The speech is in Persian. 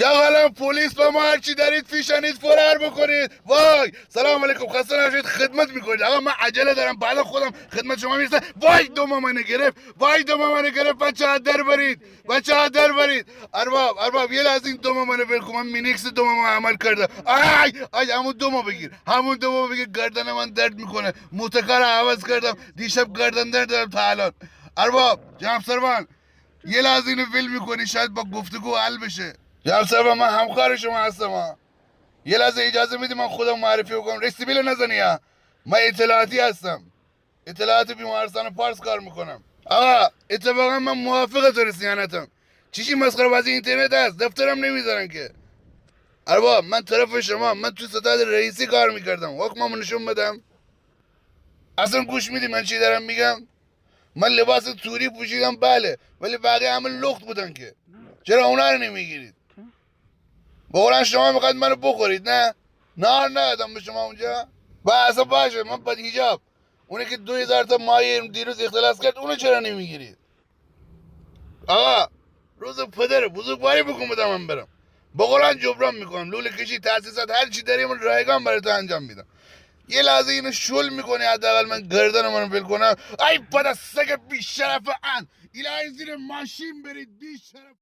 که حالا پلیس با ما هرچی دارید فیشنید فرار بکنید. وای سلام علیکم، خسته نباشید، خدمت میکنید. آقا من عجله دارم، بعد خودم خدمت شما میرسم. وای دوم منو گرفت، وای دوم منو گرفت. بچه ها در برید، بچه ها در برید. ارباب یه لحظه این دوم منو ول کن، من مینیکس دوم عمل کردم. آی همون دومو بگیر، همون دومو بگیر. گردن من درد میکنه، موتکار عوض کردم دیشب، گردن درد دارم تا الان. ارباب جناب سروان یه لحظه اینو ول میکنی، شاید با گفتگو حل بشه. جناب سروان من همکار شما هستم ها. یه لحظه اجازه میدی من خودم معرفی بکنم. رسیبیل نزنی ها، من اطلاعاتی هستم، اطلاعات بیمارستان پارس کار میکنم. آقا اتفاقا من موافق تو رسیانتم. چیزی مسخره بازی اینترنت هست، دفترم نمیذارن که. ارباب من طرف شما، من تو ستاد رئیسی کار میکردم، حکممو نشون بدم. اصلا گوش میدی من چی دارم میگم؟ من لباس توری پوشیدم بله، ولی بقیه همه لخت بودن که. چرا اونا رو نمیگیرید؟ بقولن شما میخواید منو بخورید نه؟ نهار ندادم به شما اونجا؟ با اصلا باشه من بد حجاب، اونه که 2000 تا مایه دیروز اختلاس کرد اونو چرا نمیگیرید؟ آقا روز پدر بزرگواری بکن بدم من برم. بقولن جبران میکنم، لوله کشی تاسیسات هر چی داریم رایگان برای تو انجام میدم. یه لحظه اینو شل میکنی حداقل من گردن منو ول کنم. ای پدر سگ بی شرف ان، الهی زیر ماشین برید بی شرف.